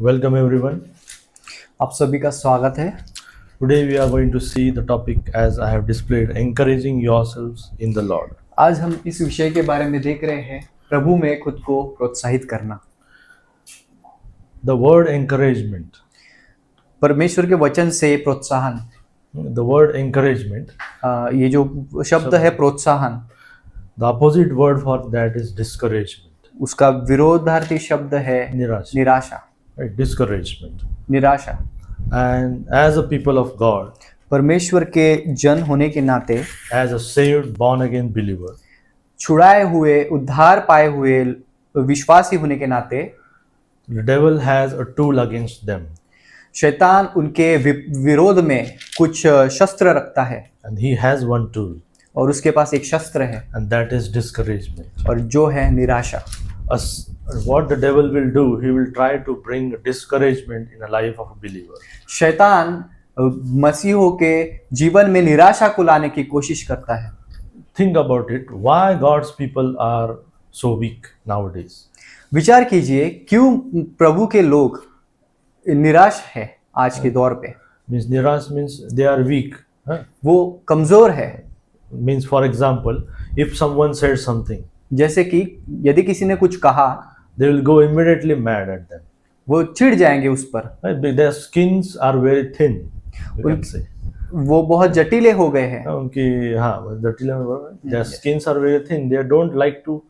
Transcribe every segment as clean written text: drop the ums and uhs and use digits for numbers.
Welcome everyone. आप सभी का स्वागत है। Today we are going to see the topic as I have displayed encouraging yourselves in the Lord. आज हम इस विषय के बारे में देख रहे हैं, प्रभु में खुद को प्रोत्साहित करना। The word encouragement. परमेश्वर के वचन से प्रोत्साहन। The word encouragement. ये जो शब्द है प्रोत्साहन, The opposite word for that is discouragement. उसका विरोधार्थी शब्द है निराशा. निराशा। Right? Discouragement. निराशा। And as a people of God, परमेश्वर के जन होने के नाते, as a saved born again believer, छुड़ाए हुए, उद्धार पाए हुए विश्वासी होने के नाते, the devil has a tool against them. शैतान उनके विरोध में कुछ शस्त्र रखता है, And he has one tool. और उसके पास एक शस्त्र है, And that is discouragement. और जो है निराशा। What the devil will do, he will try to bring discouragement in the life of a believer. शैतान मसीहों के जीवन में निराशा को लाने की कोशिश करता है। Think about it. Why God's people are so weak nowadays? विचार कीजिए, क्यों प्रभु के लोग निराश है आज के दौर पे। Means nirash means they are weak. Huh? वो कमजोर है। Means for example, if someone said something, जैसे कि यदि किसी ने कुछ कहा, they will go immediately mad at them. वो चिढ़ जाएंगे उस पर। Right? Their skins are very thin. We can say. वो बहुत जटिले हो गए हैं। उनकी हाँ जटिल में their skins are very thin. They don't like to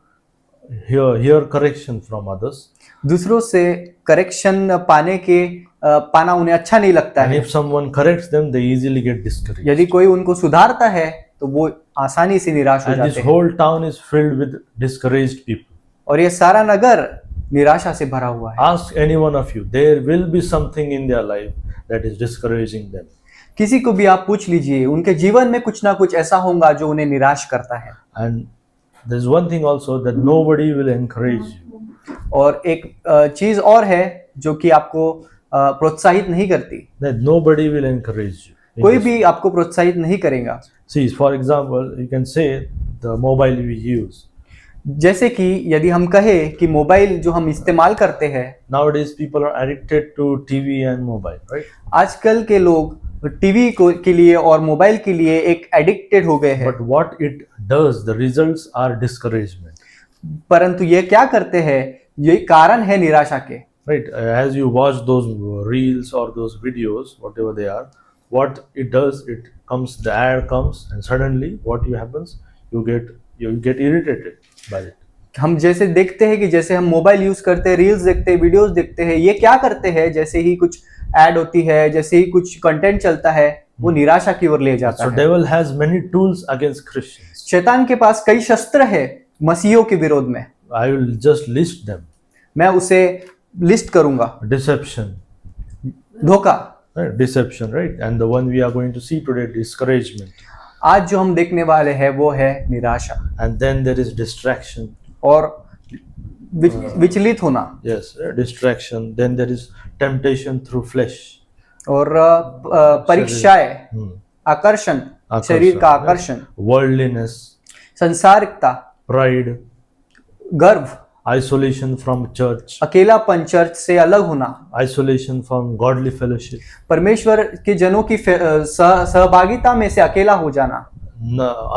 hear correction from others. दूसरों से करेक्शन पाना उन्हें अच्छा नहीं लगता And है। if someone corrects them, they easily get discouraged. यदि कोई उनको सुधारता है तो वो आसानी से निराश हो And this जाते हैं। whole town is filled with discouraged people. और ये सारा नगर निराशा से भरा हुआ है। Ask any one of you, there will be something in their life that is discouraging them. किसी को भी आप पूछ लीजिए, उनके जीवन में कुछ ना कुछ ऐसा होगा जो उन्हें निराश करता है। And there's one thing also that nobody will encourage you. और एक चीज और है जो कि आपको प्रोत्साहित नहीं करती। That nobody will encourage you. कोई भी आपको प्रोत्साहित नहीं करेगा। See, for example, you can say the mobile we use. जैसे कि यदि हम कहें कि मोबाइल जो हम इस्तेमाल करते हैं, Nowadays people are addicted to TV and mobile, right? आजकल के लोग टीवी के लिए और मोबाइल के लिए एक एडिक्टेड हो गए हैं। But what it does, the results are discouragement. परंतु ये क्या करते हैं, ये कारण है निराशा के। Right? As you watch those reels or those videos, whatever they are, what it does, the ad comes, and suddenly what happens, you get irritated by it. हम जैसे देखते हैं कि जैसे हम मोबाइल यूज करते हैं, रील्स देखते हैं, वीडियोस देखते हैं, ये क्या करते हैं, जैसे ही कुछ ऐड होती है, जैसे ही कुछ कंटेंट चलता है, वो निराशा की ओर ले जाता So है। devil has many tools against Christians. शैतान के पास कई शस्त्र है मसीहियों के विरोध में। I will just list them. मैं उसे लिस्ट करूंगा। Deception. धोखा। Right? Deception, right? And the one we are going to see today, discouragement. आज जो हम देखने वाले हैं वो है निराशा। And then there is distraction. और विचलित होना। Yes, distraction. Then there is temptation through flesh. और परीक्षाएं, आकर्षण, शरीर का आकर्षण, Worldliness. संसारिकता, Pride. गर्व, Isolation from church. अकेलापन, चर्च से अलग होना, Isolation from godly fellowship. परमेश्वर के जनों की सहभागिता में से अकेला हो जाना,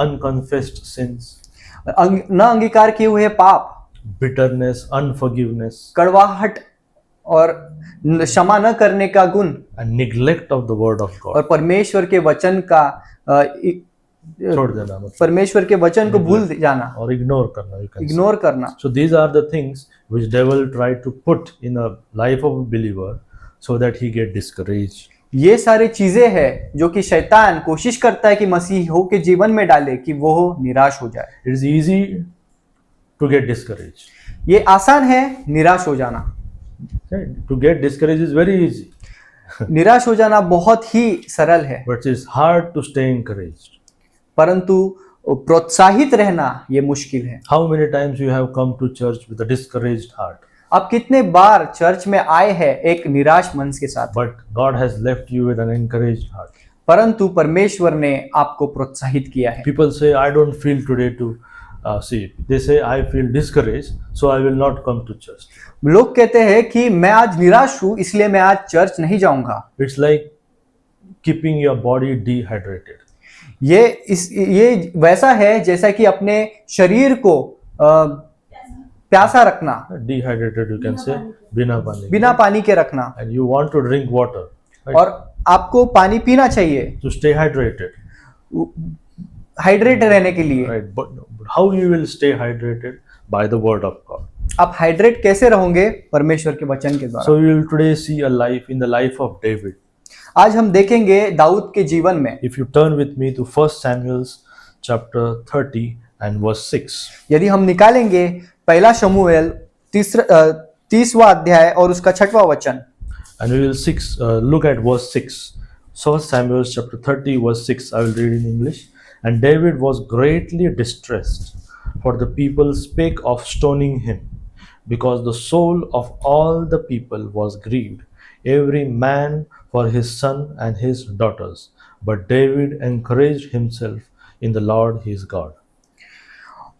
Unconfessed sins. न अंगीकार किए हुए पाप, Bitterness, unforgiveness. कड़वाहट और क्षमा न करने का गुण, And neglect of the word of God. और परमेश्वर के वचन का छोड़ देना मतलब परमेश्वर के वचन को भूल जाना और इग्नोर करना, you can say. इग्नोर करना। So these are the things which devil try to put in a life of a believer so that he get discouraged. ये सारी चीजें हैं जो कि शैतान कोशिश करता है कि मसीहों के जीवन में डाले कि वो निराश हो जाए। It is easy to get discouraged. ये आसान है निराश हो जाना। Okay? To get discouraged is very easy. निराश हो जाना बहुत ही सरल है, But it is hard to stay encouraged. परंतु प्रोत्साहित रहना ये मुश्किल है। How many times you have come to church with a discouraged heart? आप कितने बार चर्च में आए हैं एक निराश मन के साथ, But God has left you with an encouraged heart. परंतु परमेश्वर ने आपको प्रोत्साहित किया है। People say, I don't feel today to See, they say, I feel discouraged, so I will not come to church. लोग कहते हैं कि मैं आज निराश हूं इसलिए मैं आज चर्च नहीं जाऊंगा। It's like keeping your body dehydrated. ये वैसा है जैसा कि अपने शरीर को प्यासा रखना, Dehydrated, you can say, बिना पानी के. बिना पानी के रखना, And you want to drink water, right? और आपको पानी पीना चाहिए To stay hydrated, हाइड्रेट रहने के लिए। right? But how you will stay hydrated? By the word of God. आप हाइड्रेट कैसे रहोगे? परमेश्वर के वचन के द्वारा। So we will today see a life in the life of David. आज हम देखेंगे दाऊद के जीवन में। If you turn with me to 1 Samuel chapter 30 and verse 6. यदि हम निकालेंगे पहला शमूएल 30वां अध्याय और उसका 6वां वचन, And we will look at verse 6. 1 Samuel chapter 30 verse 6. I will read in English. And David was greatly distressed, for the people spake of stoning him, because the soul of all the people was grieved, every man for his son and his daughters. But David encouraged himself in the Lord his God.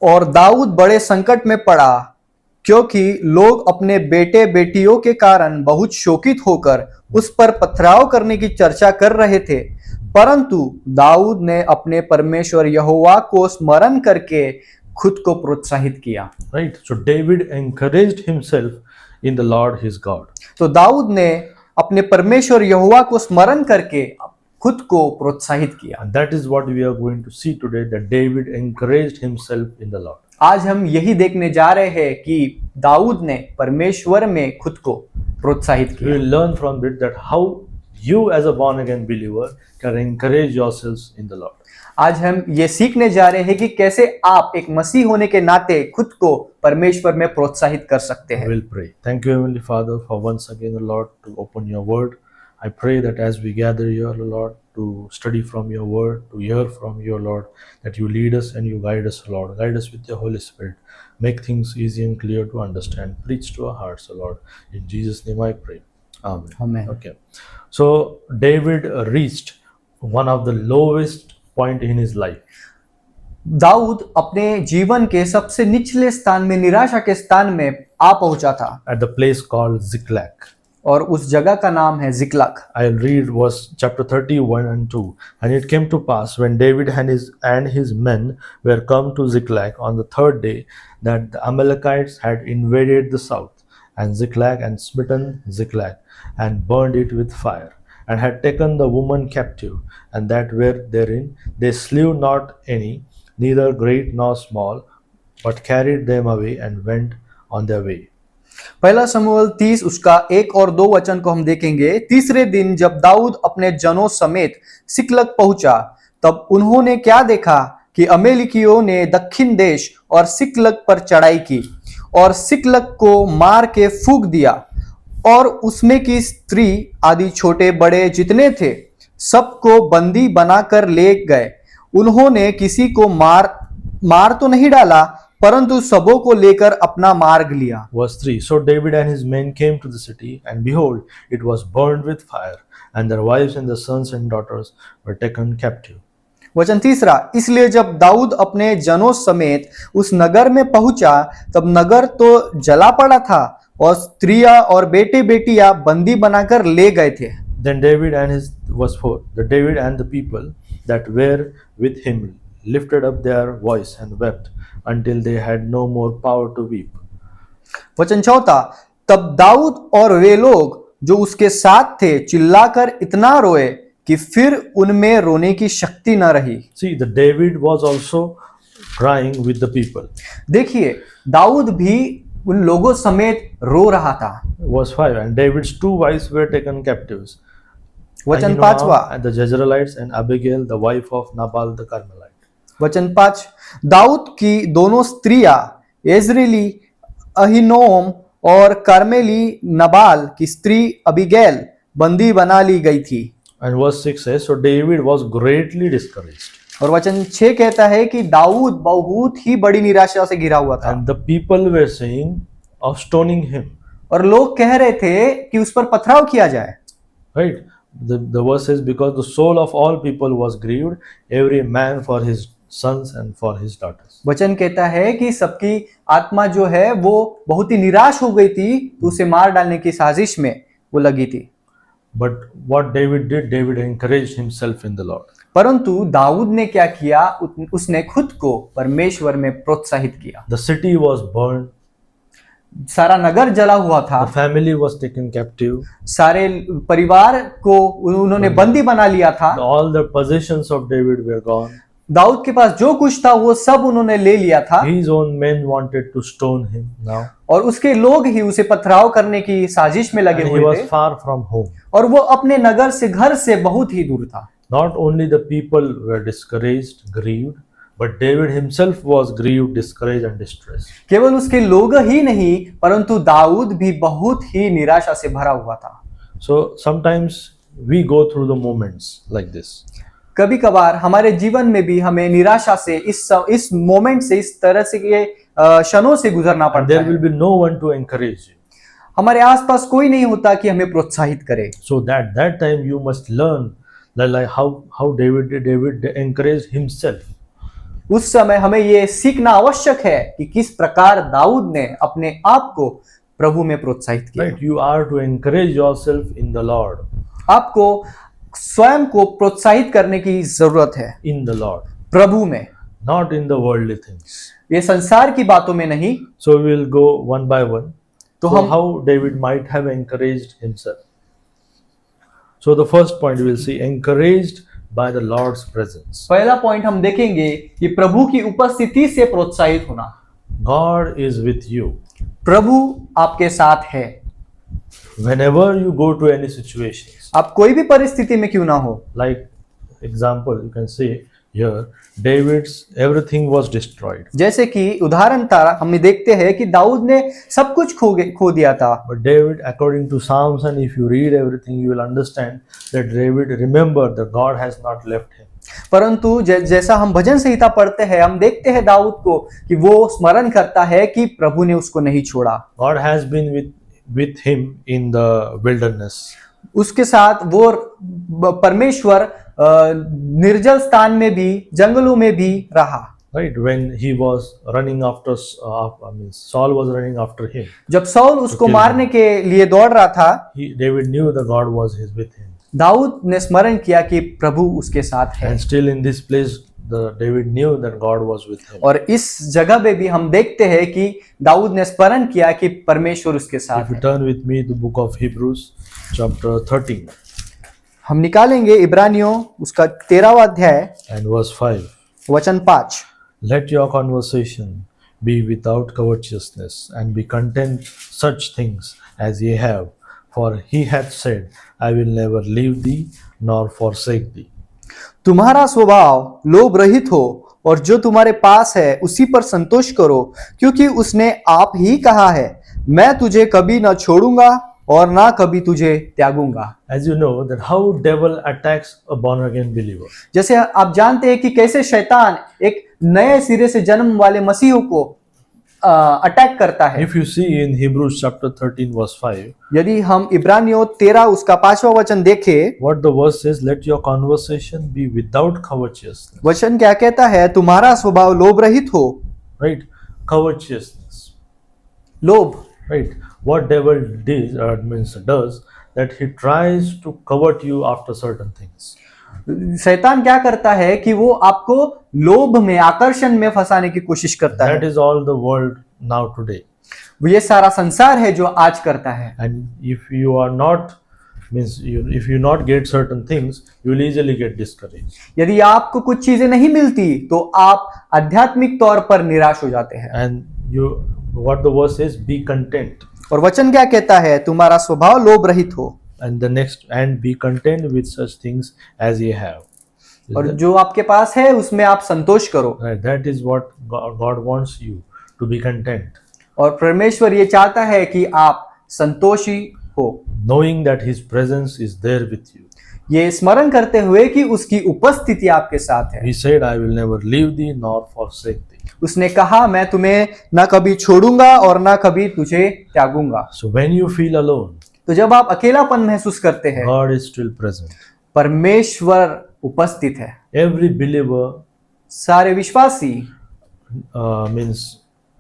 और दाऊद बड़े संकट में पड़ा क्योंकि लोग अपने बेटे बेटियों के कारण बहुत शोकित होकर उस पर पथराव करने की चर्चा कर रहे थे, परंतु दाऊद ने अपने परमेश्वर यहोवा को स्मरण करके खुद को प्रोत्साहित किया। Right? So David encouraged himself in the Lord his God. तो दाऊद ने अपने परमेश्वर यहोवा को स्मरण करके खुद को प्रोत्साहित किया। And that is what we are going to see today, that David encouraged himself in the Lord. आज हम यही देखने जा रहे हैं कि दाऊद ने परमेश्वर में खुद को प्रोत्साहित We किया। will learn from it that how you as a born again believer can encourage yourselves in the Lord. आज हम ये सीखने जा रहे हैं कि कैसे आप एक मसीह होने के नाते खुद को परमेश्वर में प्रोत्साहित कर सकते हैं। We'll pray. Thank you, Heavenly Father, for once again, the Lord, to open your word. I pray that as we gather here, Lord, to study from your word, to hear from your Lord, that you lead us and you guide us, Lord. Guide us with your Holy Spirit. Make things easy and clear to understand. Preach to our hearts, Lord. In Jesus' name I pray. Amen. Amen. Okay. So David reached one of the lowest point in his life. Dawood अपने जीवन के सबसे निचले स्थान में, निराशा के स्थान में आ पहुंचा था, At the place called Ziklag. और उस जगह का नाम है जिकलग। I'll read verse chapter 31 and 2. And it came to pass when David and his men were come to Ziklag on the third day, that the Amalekites had invaded the south, and Ziklag, and smitten Ziklag, and burned it with fire, and had taken the woman captive, and that were therein. They slew not any, neither great nor small, but carried them away and went on their way. पहला शमूएल 30 उसका 1 और 2 वचन को हम देखेंगे। तीसरे दिन जब दाऊद अपने जनों समेत सिकलग पहुंचा, तब उन्होंने क्या देखा कि अमेलिकियों ने दक्षिण देश और सिकलग पर चढ़ाई की और सिकलग को मार के फूंक दिया, और उसमें की स्त्री आदि छोटे बड़े जितने थे सबको बंदी बनाकर ले गए। उन्होंने किसी को मार तो नहीं डाला, परंतु सबों को लेकर अपना मार्ग लिया। Verse 3. So David and his men came to the city, and behold, it was burned with fire, and their wives and their sons and daughters were taken captive. वचन तीसरा, इसलिए जब दाऊद अपने जनों समेत उस नगर में पहुंचा, तब नगर तो जला पड़ा था और स्त्रियां और बेटे बेटियां बंदी बनाकर ले गए थे। Then David and verse 4, David and the people that were with him lifted up their voice and wept until they had no more power to weep. वचन चौथा, तब दाऊद और वे लोग जो उसके साथ थे चिल्लाकर इतना रोए कि फिर उनमें रोने की शक्ति न रही। See, the David was also crying with the people. देखिए, दाऊद भी उन लोगों समेत रो रहा था। Verse 5, and David's 2 wives were taken captives, वचन Ahinoam 5वां, and the Jezreelites, and Abigail, the wife of Nabal the Carmelite. वचन 5, दाऊद की दोनों स्त्रियां यजरेली अहीनोम और कार्मेली नबाल की स्त्री अबीगैल बंदी बना ली गई थी। And verse 6 says, so David was greatly discouraged. और वचन 6 कहता है कि दाऊद बहुत ही बड़ी निराशा से घिरा हुआ था, And the people were saying of stoning him. और लोग कह रहे थे कि उस पर पथराव किया जाए। Right? The verse says, because the soul of all people was grieved, every man for his sons and for his daughters. वचन कहता है कि सबकी आत्मा जो है वो बहुत ही निराश हो गई थी, तो उसे मार डालने की साजिश में वो लगी थी। But what David did, David encouraged himself in the Lord. परंतु दाऊद ने क्या किया, उसने खुद को परमेश्वर में प्रोत्साहित किया। The city was burned, सारा नगर जला हुआ था, the family was taken captive, सारे परिवार को उन्होंने बंदी बना लिया था, all the possessions of David were gone. Dawood के पास जो कुछ था वो सब उन्होंने ले लिया था, His own men wanted to stone him now, और उसके लोग ही उसे पथराव करने की साजिश में लगे and he हुए was थे, far from home. और वो अपने नगर से, घर से बहुत ही दूर था। Not only the people were discouraged, grieved, but David himself was grieved, discouraged, and distressed. केवल उसके लोग ही नहीं, परंतु दाऊद भी बहुत ही निराशा से भरा हुआ था। So sometimes we go through the moments like this. कभी कभार हमारे जीवन में भी हमें निराशा से, इस मोमेंट से, इस तरह से के क्षणों से गुजरना And पड़ता there will है। be no one to encourage you. हमारे आसपास कोई नहीं होता कि हमें प्रोत्साहित करे। So that time you must learn that like how David did. David encouraged himself. उस समय हमें ये सीखना आवश्यक है कि किस प्रकार दाऊद ने अपने आप को प्रभु में प्रोत्साहित किया। Right? You are to encourage yourself in the Lord. आपको स्वयं को प्रोत्साहित करने की जरूरत है In the Lord, प्रभु में, not in the worldly things. ये संसार की बातों में नहीं। So we will go one by one. तो So हम how David might have encouraged himself. So the first point we will see, encouraged by the Lord's presence. पहला point हम देखेंगे कि प्रभु की उपस्थिति से प्रोत्साहित होना। God is with you. प्रभु आपके साथ है। Whenever you go to any situations, आप कोई भी परिस्थिति में क्यों ना हो, like example, you can say here, David's everything was destroyed. जैसे कि उदाहरण तारा हम देखते हैं कि दाऊद ने सब कुछ खो दिया था, But David, according to Psalms, and if you read everything, you will understand that David remembered that God has not left him. परंतु जैसा हम भजन संहिता पढ़ते हैं, हम देखते हैं दाऊद को कि वो स्मरण करता है कि प्रभु ने उसको नहीं छोड़ा। God has been with him in the wilderness. उसके साथ वो परमेश्वर निर्जल स्थान में भी, जंगलों में भी रहा। Right, when he was running after, Saul was running after him. जब साउल उसको मारने के लिए दौड़ रहा था, David knew that God was with him. Dawood ने स्मरण किया कि प्रभु उसके साथ है। And still in this place, David knew that God was with him. और इस जगह पे भी हम देखते हैं कि दाऊद ने स्मरण किया कि परमेश्वर उसके साथ If you है। turn with me to the book of Hebrews, chapter 13 हम निकालेंगे इब्रानियों उसका 13वां अध्याय and verse 5. वचन 5। Let your conversation be without covetousness, and be content such things as ye have. For he hath said, I will never leave thee nor forsake thee. तुम्हारा स्वभाव लोभ रहित हो, और जो तुम्हारे पास है उसी पर संतोष करो, क्योंकि उसने आप ही कहा है, मैं तुझे कभी न छोड़ूंगा और ना कभी तुझे त्यागूंगा। As you know that how devil attacks a born again believer. जैसे आप जानते हैं कि कैसे शैतान एक नए सिरे से जन्म वाले मसीहों को अटैक करता है। If you see in Hebrews chapter 13 verse 5, यदि हम इब्रानियों 13 उसका 5वां वचन देखें, what the verse says, let your conversation be without covetousness. वचन क्या कहता है? तुम्हारा स्वभाव लोभ रहित हो। Right? Covetousness. लोभ, Right? What devil does that he tries to covet you after certain things. शैतान क्या करता है कि वो आपको लोभ में, आकर्षण में फंसाने की कोशिश करता That है। is all the world now today. ये सारा संसार है जो आज करता है। And if you are not, if you not get certain things, you will easily get discouraged. यदि आपको कुछ चीजें नहीं मिलती तो आप आध्यात्मिक तौर पर निराश हो जाते हैं। And what the verse says, be content. और वचन क्या कहता है? तुम्हारा स्वभाव लोभ रहित हो, And the next, and be content with such things as ye have. और जो आपके पास है उसमें आप संतोष करो। Right, that is what God wants you to be content. और परमेश्वर ये चाहता है कि आप संतोषी हो, Knowing that His presence is there with you. ये स्मरण करते हुए कि उसकी उपस्थिति आपके साथ है। He said, I will never leave thee nor forsake thee. उसने कहा, मैं तुम्हें ना कभी छोड़ूंगा और ना कभी तुझे त्यागूंगा। So when you feel alone, तो जब आप अकेलापन महसूस करते हैं, God is still present. परमेश्वर उपस्थित है। Every believer सारे विश्वासी means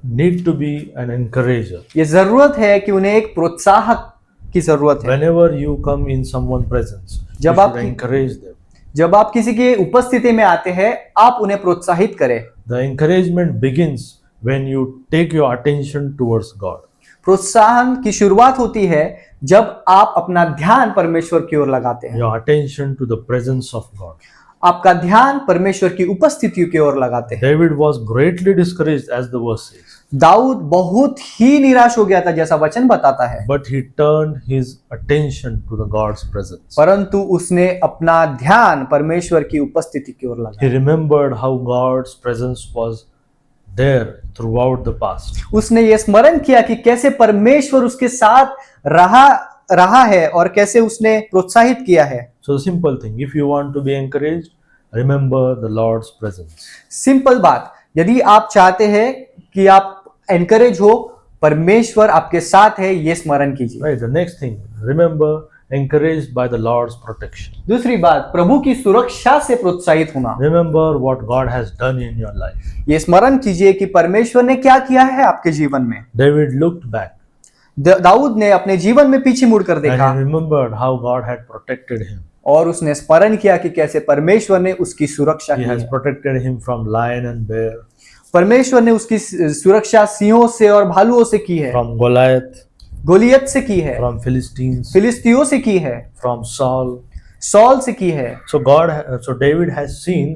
need to be an encourager. ये जरूरत है कि उन्हें एक प्रोत्साहक की जरूरत है। Whenever you come in someone presence, you जब should आप- encourage them. जब आप किसी की उपस्थिति में आते हैं, आप उन्हें प्रोत्साहित करें। The encouragement begins when you take your attention towards God. प्रोत्साहन की शुरुआत होती है जब आप अपना ध्यान परमेश्वर की ओर लगाते हैं। Your attention to the presence of God. आपका ध्यान परमेश्वर की उपस्थिति की ओर लगाते हैं। David was greatly discouraged, as the verse says, Dawood बहुत ही निराश हो गया था, जैसा वचन बताता है, but he turned his attention to the God's presence. परंतु उसने अपना ध्यान परमेश्वर की उपस्थिति की ओर He लगाया। remembered how God's presence was there throughout the past. उसने ये स्मरण किया कि कैसे परमेश्वर उसके साथ रहा है और कैसे उसने प्रोत्साहित किया है। So the simple thing, if you want to be encouraged, remember the Lord's presence. Simple बात, यदि आप चाहते हैं कि आप एनकरेज हो, परमेश्वर आपके साथ है, ये स्मरण कीजिए। Right. The next thing, remember, encouraged by the Lord's protection. दूसरी बात, प्रभु की सुरक्षा से प्रोत्साहित होना। Remember what God has done in your life. ये स्मरण कीजिए कि परमेश्वर ने क्या किया है आपके जीवन में। David looked back दाऊद ने अपने जीवन में पीछे मुड़कर देखा and he remembered how God had protected him. और उसने स्मरण किया कि कैसे परमेश्वर ने उसकी सुरक्षा He की has है। protected him from lion and bear, परमेश्वर ने उसकी सुरक्षा सिंहों से और भालुओं से की है, from Goliath, गोलियत से की है, from Philistines, फिलिस्तियों से की है, from Saul. सौल से की है। So David has seen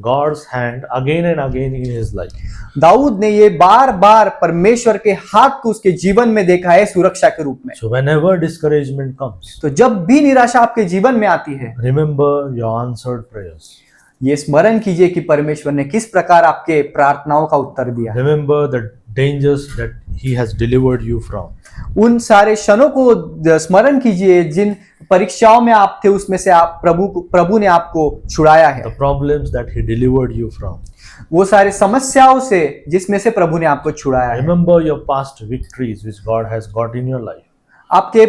God's hand again and again in his life. Dawood ने ये बार बार परमेश्वर के हाथ को उसके जीवन में देखा है सुरक्षा के रूप में। So whenever discouragement comes, तो जब भी निराशा आपके जीवन में आती है, remember your answered prayers. ये स्मरण कीजिए कि परमेश्वर ने किस प्रकार आपके प्रार्थनाओं का उत्तर दिया। Remember the dangers that he has delivered you from. उन सारे क्षणों को स्मरण कीजिए जिन परीक्षाओं में आप थे, उसमें से आप प्रभु ने आपको छुड़ाया है। The problems that he delivered you from. वो सारी समस्याओं से जिसमें से प्रभु ने आपको छुड़ाया है। Remember your past victories which God has got in your life. आपके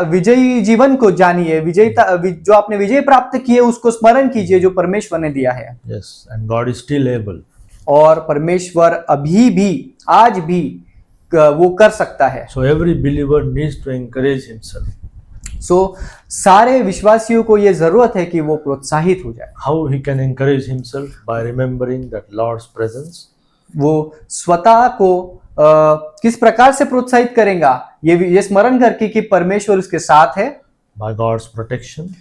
विजयी जीवन को जानिए, जो आपने विजय प्राप्त किए उसको स्मरण कीजिए जो परमेश्वर ने दिया है। Yes, and God is still able. और परमेश्वर अभी भी, आज भी वो कर सकता है। So every believer needs to encourage himself. सारे विश्वासियों को ये जरूरत है कि वो प्रोत्साहित हो जाए। How he can encourage himself? By remembering that Lord's presence. वो स्वतः को किस प्रकार से प्रोत्साहित करेगा? ये स्मरण करके कि परमेश्वर उसके साथ है, By God's protection.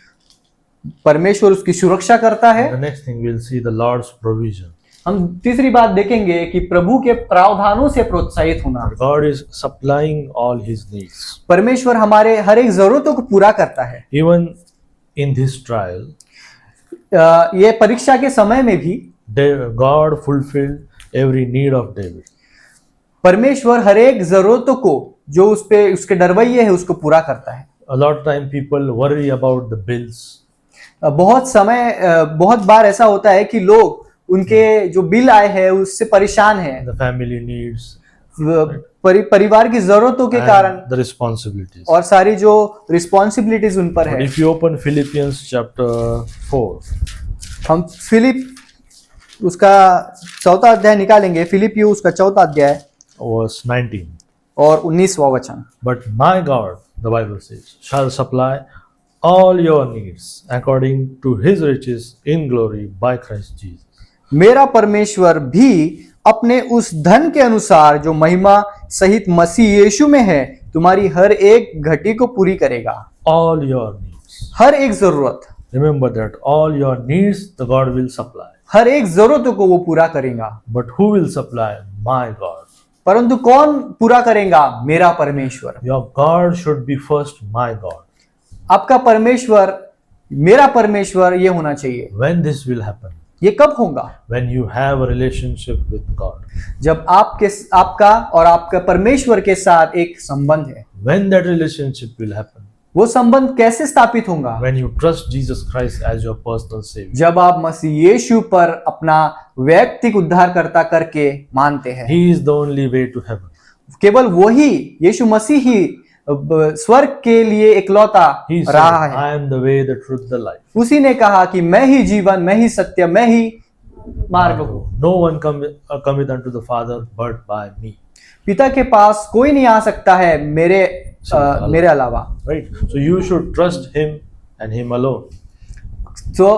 परमेश्वर उसकी सुरक्षा करता है। The next thing we'll see the Lord's provision. हम तीसरी बात देखेंगे कि प्रभु के प्रावधानों से प्रोत्साहित होना। God is supplying all his needs. परमेश्वर हमारे हर एक जरूरतों को पूरा करता है। Even in this trial, ये परीक्षा के समय में भी God fulfilled every need of David. परमेश्वर हर एक जरूरतों को जो उसके डरवैये है उसको पूरा करता है। A lot of time people worry about the bills. बहुत बार ऐसा होता है कि लोग उनके जो बिल आए हैं उससे परेशान हैं, The family needs. परिवार की जरूरतों के कारण And the responsibilities. और सारी जो रिस्पॉन्सिबिलिटीज उन पर But है। if you open Philippians chapter 4, हम फिलिप उसका 4वां अध्याय निकालेंगे, फिलिपियो उसका 4वां अध्याय verse 19. और 19वां वचन। But my God, the Bible says, shall supply all your needs according to his riches in glory by Christ Jesus. मेरा परमेश्वर भी अपने उस धन के अनुसार जो महिमा सहित मसीह यीशु में है तुम्हारी हर एक घटी को पूरी करेगा। All your needs. हर एक जरूरत, Remember that all your needs the God will supply. हर एक जरूरतों को वो पूरा करेगा। But who will supply? My God. परंतु कौन पूरा करेगा? मेरा परमेश्वर। Your God should be first my God. आपका परमेश्वर, मेरा परमेश्वर ये होना चाहिए। When this will happen? ये कब होगा? When you have a relationship with God. जब आपका और आपका परमेश्वर के साथ एक संबंध है। When that relationship will happen? वो संबंध कैसे स्थापित होगा? When you trust Jesus Christ as your personal Savior. जब आप मसीह यीशु पर अपना वैयक्तिक उद्धारकर्ता करके मानते हैं। He is the only way to heaven. केवल वही यीशु मसीह ही स्वर्ग के लिए इकलौता He said, रहा है। I am the way, the truth, the life. उसी ने कहा कि मैं ही जीवन, मैं ही सत्य, मैं ही मार्ग हो। No one cometh unto the Father but by me. पिता के पास कोई नहीं आ सकता है मेरे अलावा। Right? So you should trust Him and Him alone. तो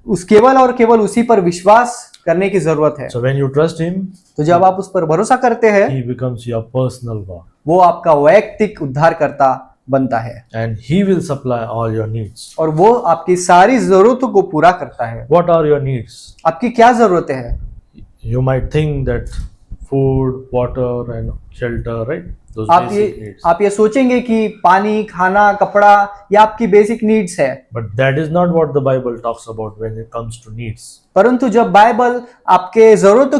उस केवल और केवल उसी पर विश्वास करने की जरूरत है। So when you trust Him, तो जब आप उस पर भरोसा करते हैं, He becomes your personal God. वो आपका वैयक्तिक उद्धारकर्ता बनता है And He will supply all your needs. और वो आपकी सारी जरूरतों को पूरा करता है। What are your needs? आपकी क्या जरूरतें हैं? You might think that food, water, and shelter, right? Those आप basic needs. ये सोचेंगे कि पानी, खाना, कपड़ा ये आपकी बेसिक नीड्स है, But that is not what the Bible talks about when it comes to needs. परंतु जब बाइबल आपके जरूरतों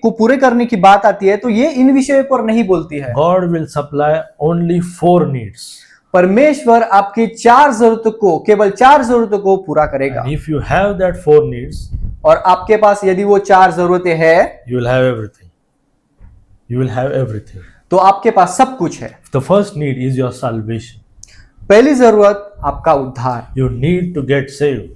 को पूरे करने की बात आती है तो ये इन विषयों पर नहीं बोलती है। God will supply only 4 needs. परमेश्वर आपकी केवल 4 जरूरतों को पूरा करेगा। And if you have that 4 needs, और आपके पास यदि वो 4 जरूरतें हैं, you will have everything. You will have everything. तो आपके पास सब कुछ है। The first need is your salvation. पहली जरूरत आपका उद्धार। You need to get saved.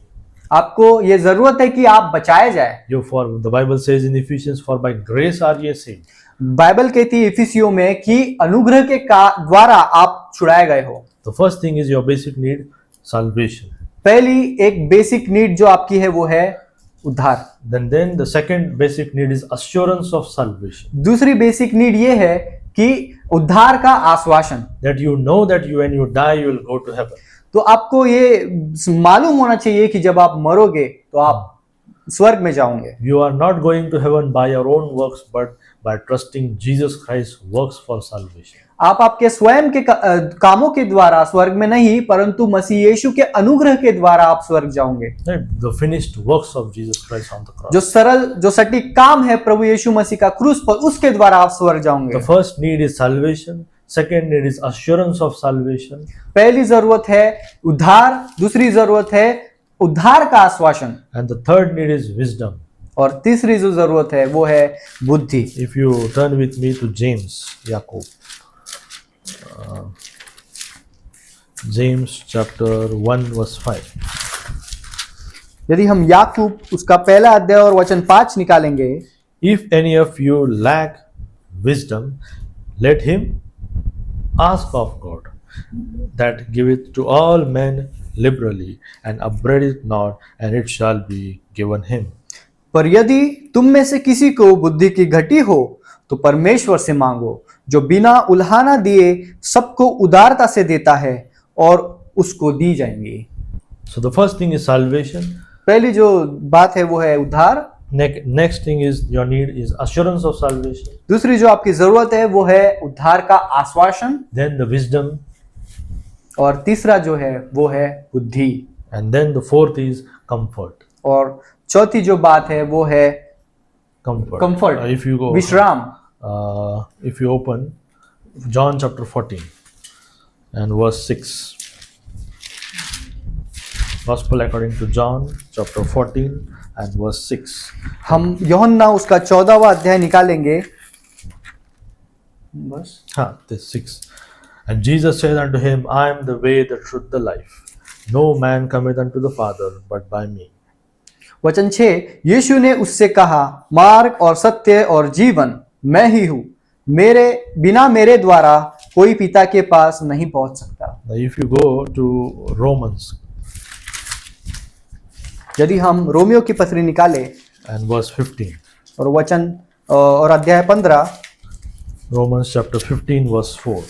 आपको ये जरूरत है कि आप बचाए जाए। The Bible says in Ephesians, for by grace are ye saved. Bible कहती है इफिसियों में कि अनुग्रह के द्वारा आप छुड़ाए गए हो। The first thing is your basic need, salvation. पहली एक बेसिक नीड जो आपकी है वो है उद्धार। Then the second basic need is assurance of salvation. दूसरी बेसिक नीड ये है कि उद्धार का आश्वासन, That you know that when you die, you will go to heaven. तो आपको ये मालूम होना चाहिए कि जब आप मरोगे तो आप स्वर्ग में जाओगे। You are not going to heaven by your own works, but by trusting Jesus Christ's works for salvation. आप आपके स्वयं के कामों के द्वारा स्वर्ग में नहीं, परंतु मसीह यीशु के अनुग्रह के द्वारा आप स्वर्ग जाओगे। Right? The finished works of Jesus Christ on the cross. जो सटीक काम है प्रभु यीशु मसीह का क्रूस पर, उसके द्वारा आप स्वर्ग जाओगे। The first need is salvation. Second need is assurance of salvation. पहली जरूरत है उद्धार, दूसरी जरूरत है उद्धार का आश्वासन, And the third need is wisdom. और तीसरी जो जरूरत है वो है बुद्धि। If you turn with me to James, James chapter 1 verse 5. यदि हम याकूब उसका पहला अध्याय और वचन 5 निकालेंगे, If any of you lack wisdom, let him ask of God, that giveth to all men liberally, and upbraideth not, and it shall be given him. पर यदि तुम में से किसी को बुद्धि की घटी हो तो परमेश्वर से मांगो, जो बिना उल्हाना दिए सबको उदारता से देता है, और उसको दी जाएंगी। So the first thing is salvation. पहली जो बात है वो है उद्धार। Next thing is your need is assurance of salvation. दूसरी जो आपकी जरूरत है वो है उद्धार का आश्वासन। Then the wisdom. और तीसरा जो है वो है बुद्धि। And then the fourth is comfort. और चौथी जो बात है वो है Comfort. If you go, विश्राम। if you open John chapter 14 and verse 6. Gospel according to John chapter 14 and verse 6. हम यूहन्ना उसका 14वां अध्याय निकालेंगे, बस This 6. And Jesus said unto him, I am the way, the truth, the life. No man cometh unto the Father but by me. वचन 6, यीशु ने उससे कहा, मार्ग और सत्य और जीवन मैं ही हूँ, बिना मेरे द्वारा कोई पिता के पास नहीं पहुंच सकता। Now if you go to Romans यदि हम रोमियो की पत्री निकाले and verse 15. और वचन और अध्याय 15 Romans chapter 15 verse 4.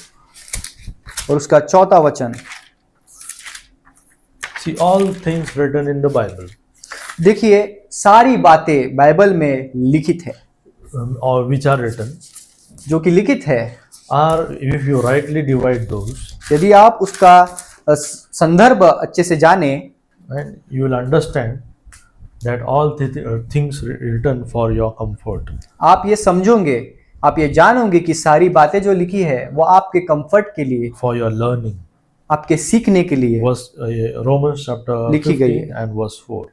और उसका 4वां वचन। See all things written in the Bible, देखिए सारी बातें बाइबल में लिखित है, or which are written, जो कि लिखित है, are, if you rightly divide those, यदि आप उसका संदर्भ अच्छे से जाने, and you will understand that all things written for your comfort. आप ये समझोगे, आप ये जानोगे कि सारी बातें जो लिखी है वो आपके कंफर्ट के लिए, For your learning. आपके सीखने के लिए Romans chapter लिखी गई 15 है। and verse 4.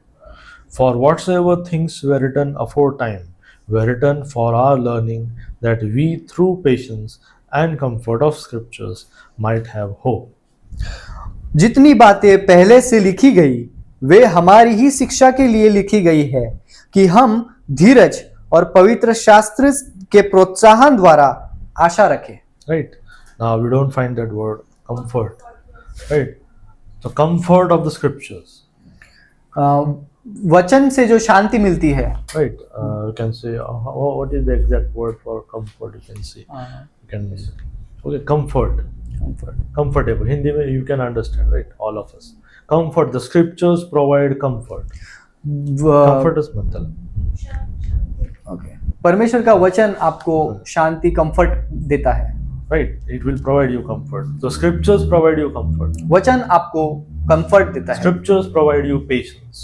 For whatsoever things were written aforetime were written for our learning, that we through patience and comfort of scriptures might have hope. जितनी बातें पहले से लिखी गई वे हमारी ही शिक्षा के लिए लिखी गई है, कि हम धीरज और पवित्र शास्त्र के प्रोत्साहन द्वारा आशा रखें। Right? Now we don't find that word comfort. Right? So comfort of the scriptures. वचन से जो शांति मिलती है, Right? You can say what is the exact word for comfort? You can say you can okay comfort, comfortable. Hindi में you can understand, right? All of us. Comfort. The scriptures provide comfort. Comfort is mental. Okay, परमेश्वर का वचन आपको शांति, comfort देता है। Right? It will provide you comfort. The scriptures provide you comfort. वचन आपको comfort देता है। Scriptures provide you patience.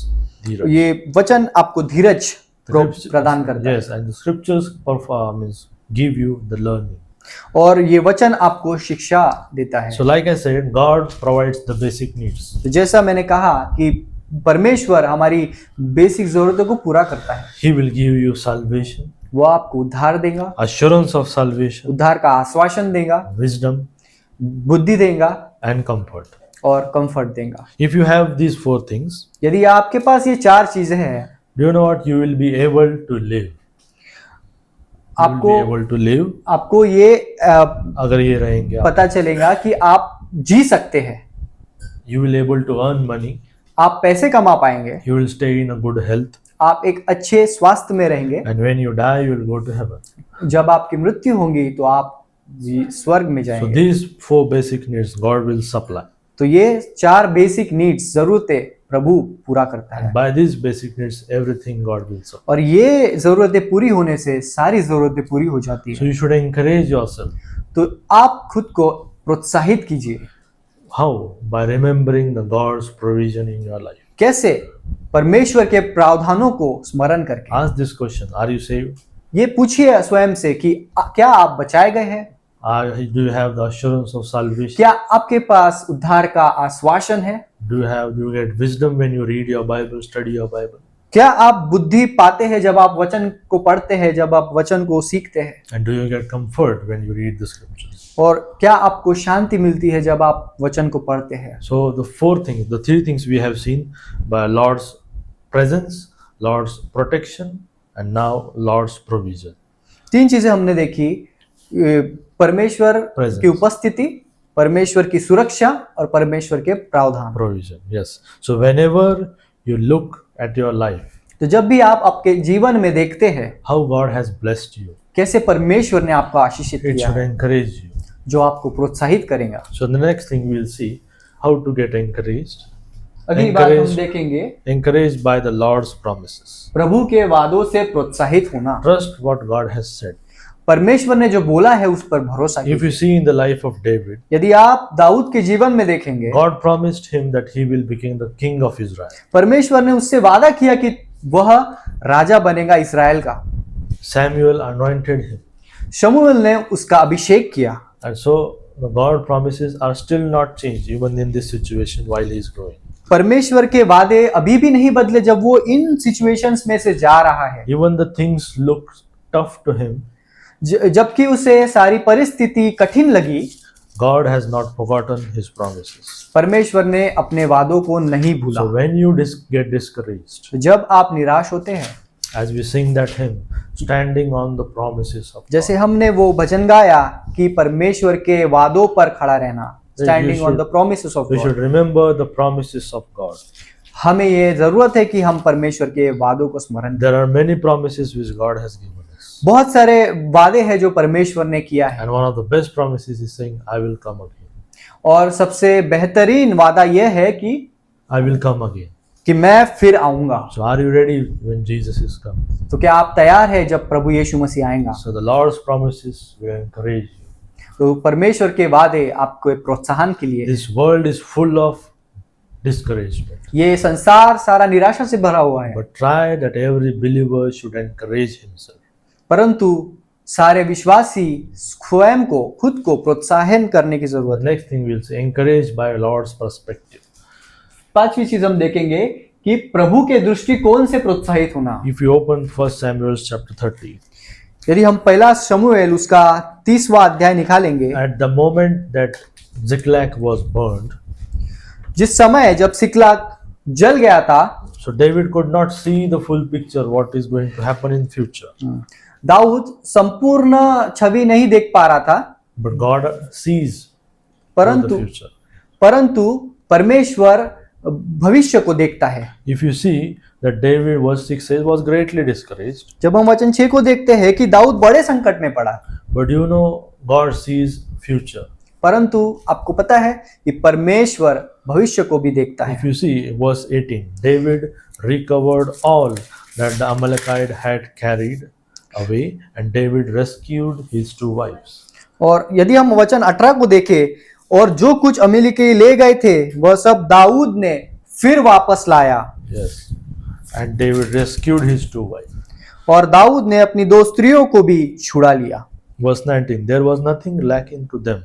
धीरज. ये वचन आपको धीरज प्रदान करता है। Yes, and the scriptures means give you the learning. और ये वचन आपको शिक्षा देता है। So like I said, God provides the basic needs. तो जैसा मैंने कहा कि परमेश्वर हमारी बेसिक जरूरतों को पूरा करता है। He will give you salvation, वो आपको उद्धार देगा, assurance of salvation, उद्धार का आश्वासन देगा, wisdom, बुद्धि देगा and comfort. और कंफर्ट देगा। If you have these four things, यदि आपके पास ये चार चीजें हैं, do you know what? You will be able to live. You will be able to live. आपको ये अगर ये रहेंगे आप, पता चलेगा कि आप जी सकते हैं, you will able to earn money. आप पैसे कमा पाएंगे, You will stay in a good health, आप एक अच्छे स्वास्थ्य में रहेंगे। and when you die, you will go to heaven. जब आपकी मृत्यु होगी तो आप स्वर्ग में So जाएंगे। these four basic needs God will supply. तो ये चार बेसिक नीड्स, जरूरतें प्रभु पूरा करता है। And by these basic needs, everything God will supply. और ये जरूरतें पूरी होने से सारी जरूरतें पूरी हो जाती So है। you should encourage yourself. तो आप खुद को प्रोत्साहित कीजिए। How? By remembering the God's provision in your life. कैसे? परमेश्वर के प्रावधानों को स्मरण करके। Ask this question: Are you saved? ये पूछिए स्वयं से कि क्या आप बचाए गए हैं? Do you have the assurance of salvation? क्या आपके पास उद्धार का आश्वासन है? Do you get wisdom when you read your Bible, study your Bible? क्या आप बुद्धि पाते हैं जब आप वचन को पढ़ते हैं, जब आप वचन को सीखते हैं? And do you get comfort when you read the scriptures? और क्या आपको शांति मिलती है जब आप वचन को पढ़ते हैं? So the three things we have seen by Lord's presence, Lord's protection, and now Lord's provision. तीन चीजें हमने देखी, परमेश्वर Presence. की उपस्थिति, परमेश्वर की सुरक्षा और परमेश्वर के प्रावधान। Provision, yes. So whenever you look at your life, तो जब भी आप आपके जीवन में देखते हैं how God has blessed you, कैसे परमेश्वर ने आपको आशीषित it किया should है, encourage you. जो आपको प्रोत्साहित करेगा। So the next thing we'll see how to get encouraged. अगली बात हम Encouraged. देखेंगे Encouraged by the Lord's promises. प्रभु के वादों से प्रोत्साहित होना। Trust what God has said. परमेश्वर ने जो बोला है उस पर भरोसा If कीजिए। you see in the life of David, यदि आप दाऊद के जीवन में देखेंगे, God promised him that he will become the king of Israel. परमेश्वर ने उससे वादा किया कि वह राजा बनेगा इस्राएल का। Samuel anointed him. शमूएल ने उसका अभिषेक किया। And so the God promises are still not changed even in this situation while he is growing. परमेश्वर के वादे अभी भी नहीं बदले जब वो इन सिचुएशंस में से जा रहा है। Even the things look tough to him, जबकि उसे सारी परिस्थिति कठिन लगी, God has not forgotten his promises. परमेश्वर ने अपने वादों को नहीं भूला। So when you get discouraged, जब आप निराश होते हैं, as we sing that hymn, standing on the promises of जैसे God, हमने वो भजन गाया कि परमेश्वर के वादों पर खड़ा रहना, you standing on should- the promises of we should God. remember the promises of God. हमें ये जरूरत है कि हम परमेश्वर के वादों को स्मरण करें। There are many promises which God has given us. बहुत सारे वादे हैं जो परमेश्वर ने किया है, And one of the best promises is saying, I will come again. और सबसे बेहतरीन वादा यह है कि I will come again. मैं फिर आऊंगा। So are you ready when Jesus is coming? तो क्या आप तैयार है जब प्रभु यीशु मसीह आएगा? So the Lord's promises will encourage you. तो परमेश्वर के वादे आपको एक प्रोत्साहन के लिए। This world is full of discouragement. ये संसार सारा निराशा से भरा हुआ है, But try that every believer should encourage himself. परंतु सारे विश्वासी स्वयं को, खुद को प्रोत्साहन करने की The जरूरत है। next thing we'll say, encouraged by Lord's perspective. पांचवी चीज हम देखेंगे कि प्रभु के दृष्टिकोण से प्रोत्साहित होना। If you open 1 Samuel chapter 30, यदि हम पहला शमूएल उसका 30वां अध्याय निकालेंगे, at the moment that Ziklag was burned, जिस समय जब सिकलाग जल गया था, So David could not see the full picture what is going to happen in future. Dawood संपूर्ण छवि नहीं देख पा रहा था, But God sees through the परंतु future. परंतु परमेश्वर भविष्य को देखता है। If you see that David, verse 6 says, was greatly discouraged. जब हम वचन 6 को देखते हैं कि दाऊद बड़े संकट में पड़ा, But you know, God sees future. परंतु आपको पता है कि परमेश्वर भविष्य को भी देखता है। If you see verse 18, David recovered all that the Amalekite had carried away, and David rescued his 2 wives. और यदि हम वचन 18 को देखें, और जो कुछ अमेरिकी ले गए थे वह सब दाऊद ने फिर वापस लाया, Yes. And David rescued his 2 wives. और दाऊद ने अपनी 2 स्त्रियों को भी छुड़ा लिया। Verse 19, there was nothing lacking to them,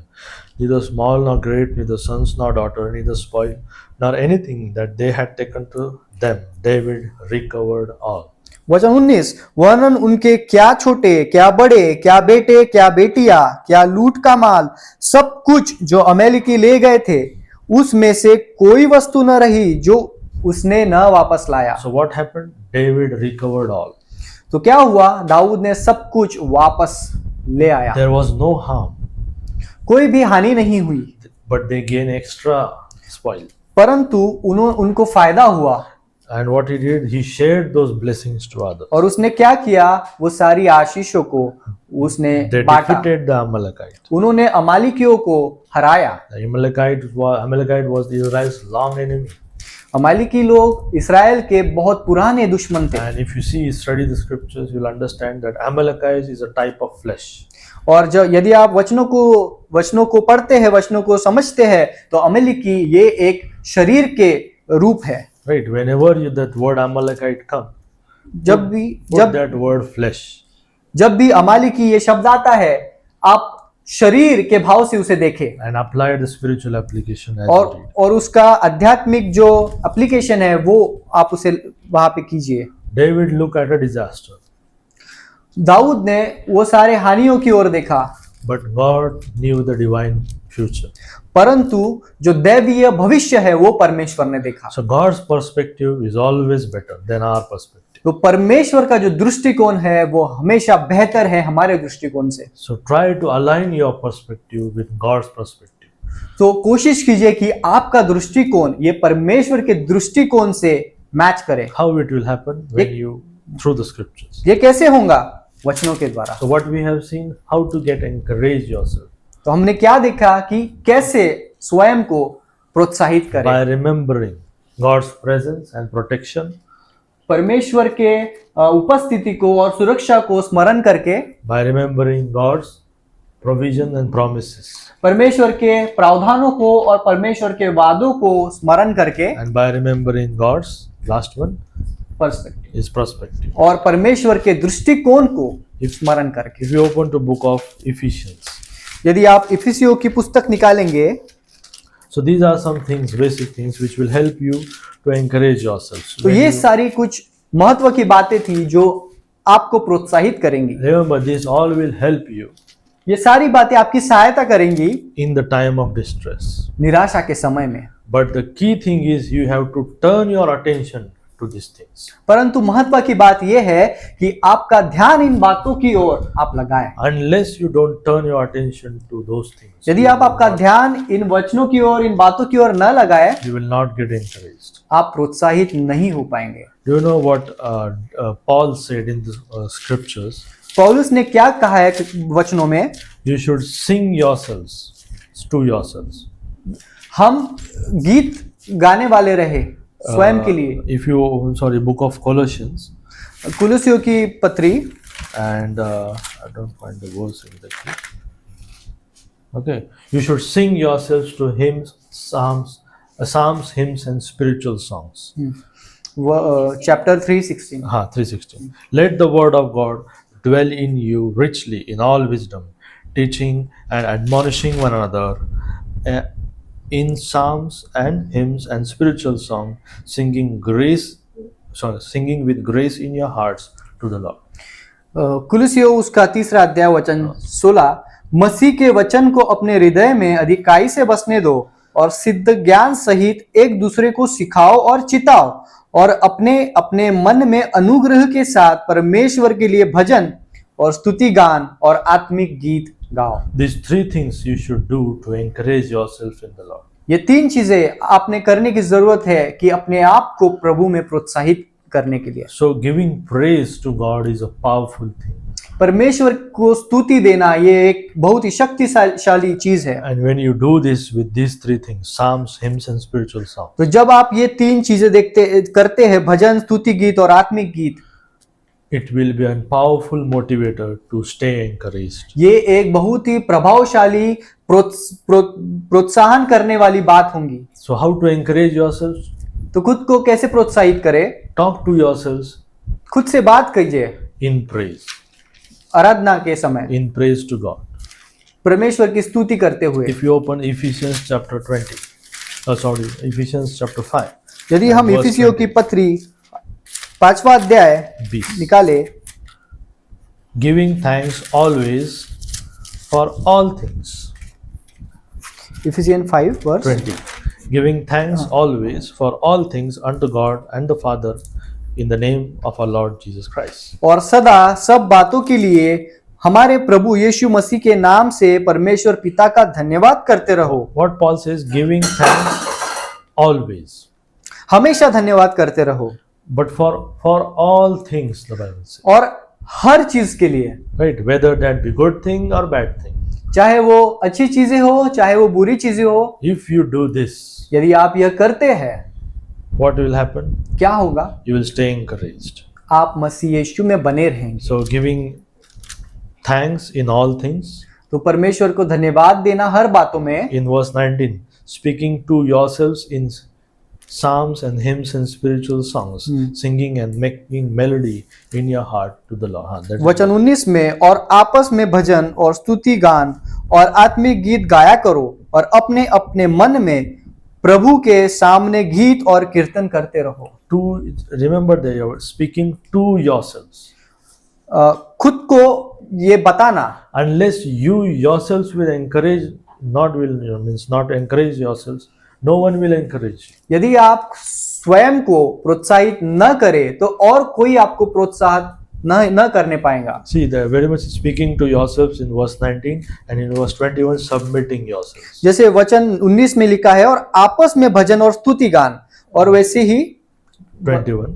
neither small nor great, neither sons nor daughter, neither spoil, nor anything that they had taken to them. David recovered all. वचन 19, वर्णन उनके क्या छोटे क्या बड़े, क्या बेटे क्या बेटियां, क्या लूट का माल, सब कुछ जो अमेरिकी ले गए थे, उसमें से कोई वस्तु न रही जो उसने न वापस लाया। So what happened? David recovered all. तो क्या हुआ? दाऊद ने सब कुछ वापस ले आया, There was no harm, कोई भी हानि नहीं हुई, but they gain extra spoil. परंतु उनको फायदा हुआ। And what he did, he shared those blessings to others. और उसने क्या किया? वो सारी आशीषों को उसने They बांटा। defeated the Amalekite. उन्होंने अमालिकियों को हराया। The Amalekite was Israel's long enemy. अमालिकी लोग इसराइल के बहुत पुराने दुश्मन थे। And if you study the scriptures, you'll understand that Amalekite is a type of flesh. और जब यदि आप वचनों को पढ़ते हैं, वचनों को समझते हैं, तो अमालिकी ये एक शरीर के रूप है। Right? Whenever that word Amalekite come, जब put that word flesh. भी अमालिकी ये शब्द आता है, आप शरीर के भाव से उसे देखें And apply the spiritual application as you read. और उसका आध्यात्मिक जो एप्लीकेशन है वो आप उसे वहां पे कीजिए। David looked at a disaster, Dawood ने वो सारे हानियों की ओर देखा, but God knew the divine future. परंतु जो दैवीय भविष्य है वो परमेश्वर ने देखा। So God's perspective is always better than our perspective. तो परमेश्वर का जो दृष्टिकोण है वो हमेशा बेहतर है हमारे दृष्टिकोण से। So try to align your perspective with God's perspective. तो कोशिश कीजिए कि आपका दृष्टिकोण ये परमेश्वर के दृष्टिकोण से मैच करे। How it will happen when you through the scriptures. ये कैसे होगा? वचनों के द्वारा। So what we have seen, how to get encourage yourself. तो हमने क्या देखा कि कैसे स्वयं को प्रोत्साहित करें? By remembering God's presence and protection. परमेश्वर के उपस्थिति को और सुरक्षा को स्मरण करके, By remembering God's provision and promises. परमेश्वर के प्रावधानों को और परमेश्वर के वादों को स्मरण करके, And by remembering God's last one perspective is perspective. और परमेश्वर के दृष्टिकोण को स्मरण करके। If you open to book of Ephesians, यदि आप इफिसियों की पुस्तक निकालेंगे, so these are some things, basic things which will help you to encourage yourselves. तो ये सारी कुछ महत्व की बातें थी जो आपको प्रोत्साहित करेंगी। Remember, this all will help you ये सारी बातें आपकी सहायता करेंगी in the time of distress. निराशा के समय में। But the key thing is you have to turn your attention to these things. परंतु महत्व की बात यह है कि आपका ध्यान इन बातों की ओर आप लगाएं। Unless you don't turn your attention to those things, यदि आप आपका ध्यान इन वचनों की ओर, इन बातों की ओर न लगाए, you will not get encouraged. आप प्रोत्साहित नहीं हो पाएंगे। Do you know what Paul said in the scriptures? पौलुस ने क्या कहा है वचनों में? You should sing yourselves to yourselves. हम गीत गाने वाले रहे स्वयं के लिए। If you, book of Colossians, कुलुसियों की पत्री, and I don't find the verse exactly. Okay, you should sing yourselves to hymns, psalms, hymns, and spiritual songs. Chapter 3:16। 3:16. Let the word of God dwell in you richly in all wisdom, teaching and admonishing one another in psalms and hymns and spiritual song, singing with grace in your hearts to the Lord. कुलुसियों उसका 3 अध्याय वचन 16, मसीह के वचन को अपने हृदय में अधिकाई से बसने दो और सिद्ध ज्ञान सहित एक दूसरे को सिखाओ और चिताओ और अपने अपने मन में अनुग्रह के साथ परमेश्वर के लिए भजन और स्तुति गान और आत्मिक गीत गाओ। These three things you should do to encourage yourself in the Lord. ये तीन चीजें आपने करने की जरूरत है कि अपने आप को प्रभु में प्रोत्साहित करने के लिए। So giving praise to God is a powerful thing. परमेश्वर को स्तुति देना ये एक बहुत ही शक्तिशाली चीज है। And when you do this with these three things, psalms, hymns and spiritual songs, तो जब आप ये तीन चीजें करते हैं, भजन, स्तुति गीत और आत्मिक गीत, it will be a powerful motivator to stay encouraged. ये एक बहुत ही प्रभावशाली प्रोत्साहन करने वाली बात होंगी। So how to encourage yourselves? तो खुद को कैसे प्रोत्साहित करें? Talk to yourselves खुद से बात कीजिए in praise, आराधना के समय, in praise to God. परमेश्वर की स्तुति करते हुए। If you open Ephesians chapter 20, Ephesians chapter 5, यदि हम verse इफिसियों 20. की पत्री 5वां अध्याय 20. निकाले, Giving thanks always for all things. Ephesians 5 verse 20. Giving thanks always for all things unto God and the Father in the name of our Lord Jesus Christ. और सदा सब बातों के लिए हमारे प्रभु यीशु मसीह के नाम से परमेश्वर पिता का धन्यवाद करते रहो। What Paul says, giving thanks always. हमेशा धन्यवाद करते रहो, But for all things, the Bible says. और हर चीज के लिए, Right? Whether that be good thing or bad thing. चाहे वो अच्छी चीजें हो चाहे वो बुरी चीजें हो, If you do this, यदि आप यह करते हैं, what will happen? क्या होगा? You will stay encouraged. आप मसीह यीशु में बने रहेंगे। So giving thanks in all things. तो परमेश्वर को धन्यवाद देना हर बातों में। In verse 19, speaking to yourselves in psalms and hymns and spiritual songs, singing and making melody in your heart to the Lord. That is वचन 19 में, और आपस में भजन और स्तुति गान और आत्मिक गीत गाया करो और अपने अपने मन में प्रभु के सामने गीत और कीर्तन करते रहो। to remember that you are speaking to yourselves. खुद को ये बताना, Unless you yourselves will encourage, not encourage yourselves, no one will encourage you. यदि आप स्वयं को प्रोत्साहित न करें तो और कोई आपको प्रोत्साहित न करने पाएगा। See, they're very much speaking to yourselves in verse 19 and in verse 21, submitting yourselves. जैसे वचन 19 में लिखा है, और आपस में भजन और स्तुति गान, और वैसे ही 21.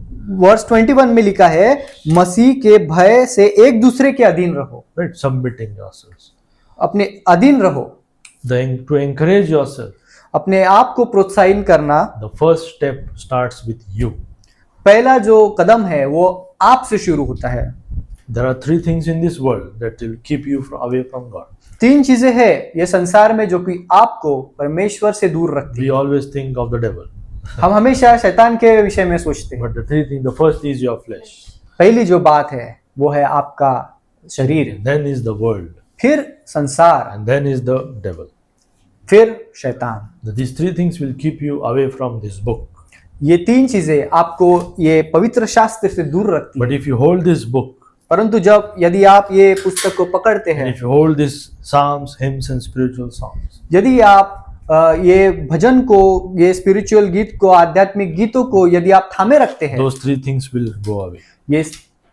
वर्स 21 में लिखा है, मसीह के भय से एक दूसरे के अधीन रहो। Right? Submitting yourselves. अपने अधीन रहो। To encourage yourself, अपने आप को प्रोत्साहित करना, the first step starts with you. पहला जो कदम है वो आपसे शुरू होता है। There are three things in this world that will keep you away from God. तीन चीजें हैं ये संसार में जो कि आपको परमेश्वर से दूर रखती We always think of the devil. है। हम हमेशा शैतान के विषय में सोचते हैं। But the three things, the first is your flesh. पहली जो बात है वो है आपका शरीर, Then is the world. फिर संसार, And then is the devil. फिर शैतान। These three things will keep you away from this book. ये तीन चीजें आपको ये पवित्र शास्त्र से दूर रखती But है। if you hold this book, परंतु यदि आप ये पुस्तक को पकड़ते and हैं, if you hold this psalms, hymns and spiritual songs, यदि आप ये भजन को, ये स्पिरिचुअल गीत को, आध्यात्मिक गीतों को यदि आप थामे रखते हैं, those three things will go away. ये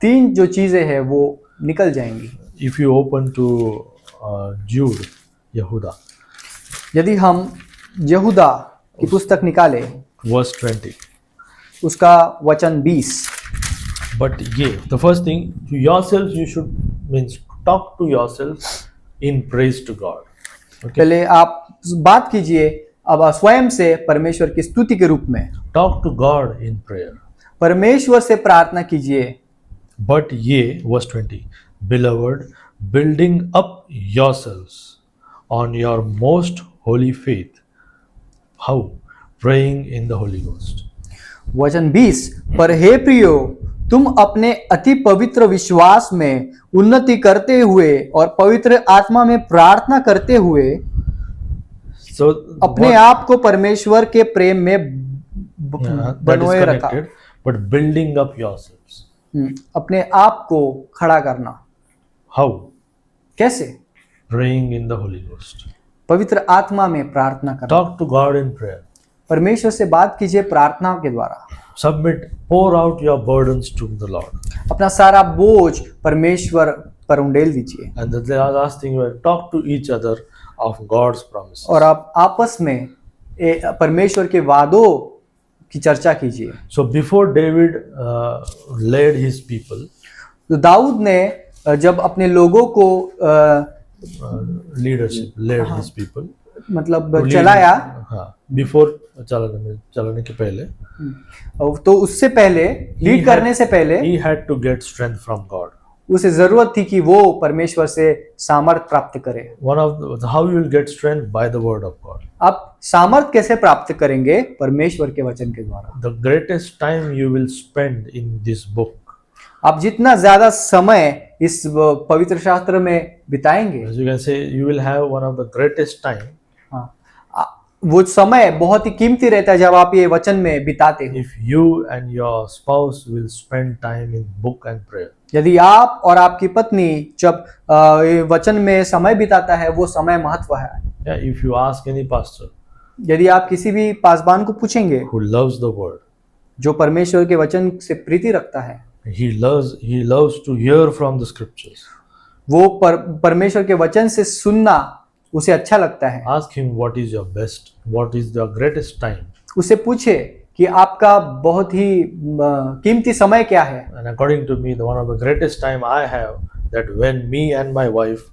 तीन जो चीजें हैं वो निकल जाएंगी। If you open to Jude, Yehuda, यदि हम यहूदा की पुस्तक निकाले, verse 20. उसका वचन 20, But the first thing, to yourselves you should talk to yourselves in praise to God. Okay? पहले आप बात कीजिए अब स्वयं से परमेश्वर की स्तुति के रूप में, Talk to God in prayer. परमेश्वर से प्रार्थना कीजिए। But verse 20, beloved, building up yourselves on your most holy faith. How? Praying in the Holy Ghost. वचन 20, पर हे प्रियो, तुम अपने अति पवित्र विश्वास में उन्नति करते हुए और पवित्र आत्मा में प्रार्थना करते हुए So अपने आप को परमेश्वर के प्रेम में that is बनोए रखा। connected, but building up yourselves. अपने आप को खड़ा करना। How? कैसे? Praying in the Holy Ghost. पवित्र आत्मा में प्रार्थना करें। Talk to God in prayer. परमेश्वर से बात कीजिए प्रार्थना के द्वारा। Submit, pour out your burdens to the Lord. अपना सारा बोझ परमेश्वर पर उंडेल दीजिए। And the last thing, talk to each other of God's promises. और आप आपस में परमेश्वर के वादों की चर्चा कीजिए। So before David led his people, तो दाऊद ने जब अपने लोगों को led his people, मतलब to lead- चलाया, हाँ, before चलाने के पहले, तो उससे पहले लीड करने से पहले he had to get strength from God. उसे जरूरत थी कि वो परमेश्वर से सामर्थ प्राप्त करे। How you will get strength? By the word of God. आप सामर्थ कैसे प्राप्त करेंगे? परमेश्वर के वचन के द्वारा। The greatest time you will spend in this book, आप जितना ज्यादा समय इस पवित्र शास्त्र में बिताएंगे, as you can say, you will have one of the greatest time हाँ, वो समय बहुत ही कीमती रहता है जब आप ये वचन में बिताते हो। if you and your spouse will spend time in book and prayer. यदि आप और आपकी पत्नी जब ये वचन में समय बिताता है, वो समय महत्व है। Yeah, if you ask any pastor यदि आप किसी भी पासबान को पूछेंगे who loves the word, जो परमेश्वर के वचन से प्रीति रखता है, he loves to hear from the scriptures. वो परमेश्वर के वचन से सुनना उसे अच्छा लगता है। Ask him what is your best, what is your greatest time. उसे पूछे कि आपका बहुत ही कीमती समय क्या है। And according to me, one of the greatest time I have, that when me and my wife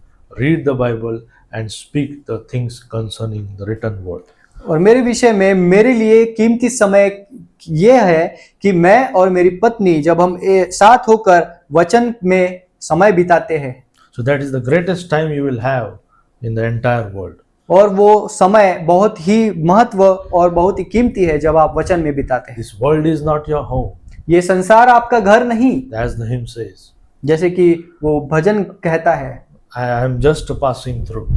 read the Bible and speak the things concerning the written word. और मेरे विषय में मेरे लिए कीमती समय ये है कि मैं और मेरी पत्नी जब हम साथ होकर वचन में समय बिताते हैं। So that is the greatest time you will have in the entire world. और वो समय बहुत ही महत्व और बहुत ही कीमती है जब आप वचन में बिताते हैं। This world is not your home, ये संसार आपका घर नहीं, as the hymn says. जैसे कि वो भजन कहता है, I am just passing through.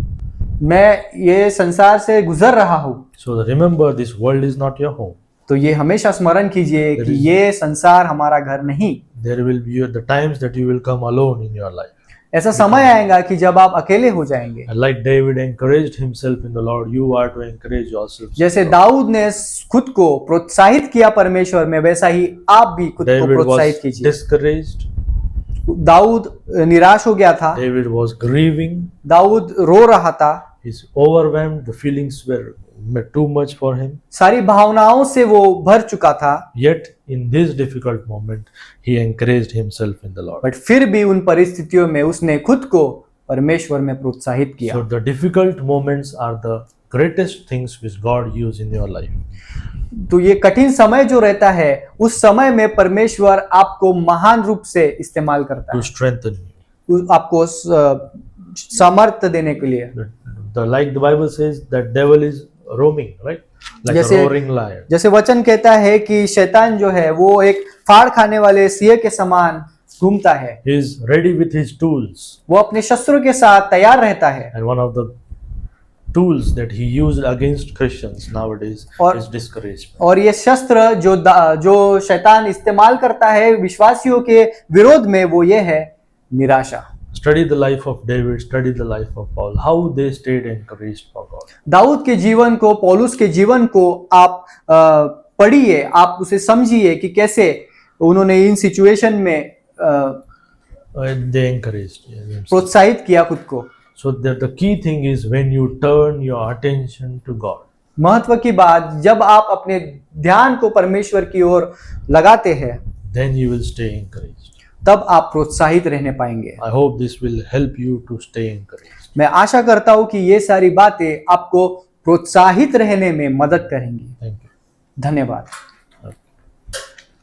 मैं ये संसार से गुजर रहा हूँ। So remember, this world is not your home. तो ये हमेशा स्मरण कीजिए कि ये संसार हमारा घर नहीं। There will be the times that you will come alone in your life. ऐसा समय आएगा कि जब आप अकेले हो जाएंगे। And like David encouraged himself in the Lord, you are to encourage yourself. जैसे दाऊद ने खुद को प्रोत्साहित किया परमेश्वर में, वैसा ही आप भी खुद को David was प्रोत्साहित कीजिए। discouraged. दाऊद निराश हो गया था, David was grieving. दाऊद रो रहा था, He's overwhelmed. The feelings were too much for him. सारी भावनाओं से वो भर चुका था। Yet in this difficult moment, he encouraged himself in the Lord. But फिर भी उन परिस्थितियों में उसने खुद को परमेश्वर में प्रोत्साहित किया। So the difficult moments are the greatest things which God used in your life. तो ये कठिन समय जो रहता है, उस समय में परमेश्वर आपको महान रूप से इस्तेमाल करता To है, strengthen you. आपको सामर्थ्य देने के लिए। Like the Bible says, that devil is roaming, right? Like a जैसे- roaring lion. जैसे वचन कहता है कि शैतान जो है वो एक फाड़ खाने वाले सिंह के समान घूमता है, He is ready with his tools. वो अपने शस्त्रों के साथ तैयार रहता है। And one of the tools that he used against Christians nowadays और- is discouragement. और ये शस्त्र जो शैतान इस्तेमाल करता है विश्वासियों के विरोध में, वो ये है निराशा। Study the life of David, study the life of Paul, how they stayed encouraged for God. Dawood के जीवन को, पौलुस के जीवन को आप पढ़िए, आप उसे समझिए कि कैसे उन्होंने इन सिचुएशन में They encouraged. Yeah. प्रोत्साहित किया खुद को। So the key thing is when you turn your attention to God. महत्व की बात, जब आप अपने ध्यान को परमेश्वर की ओर लगाते हैं, Then you will stay encouraged. तब आप प्रोत्साहित रहने पाएंगे। I hope this will help you to stay encouraged. मैं आशा करता हूं कि ये सारी बातें आपको प्रोत्साहित रहने में मदद करेंगी। Thank you. धन्यवाद।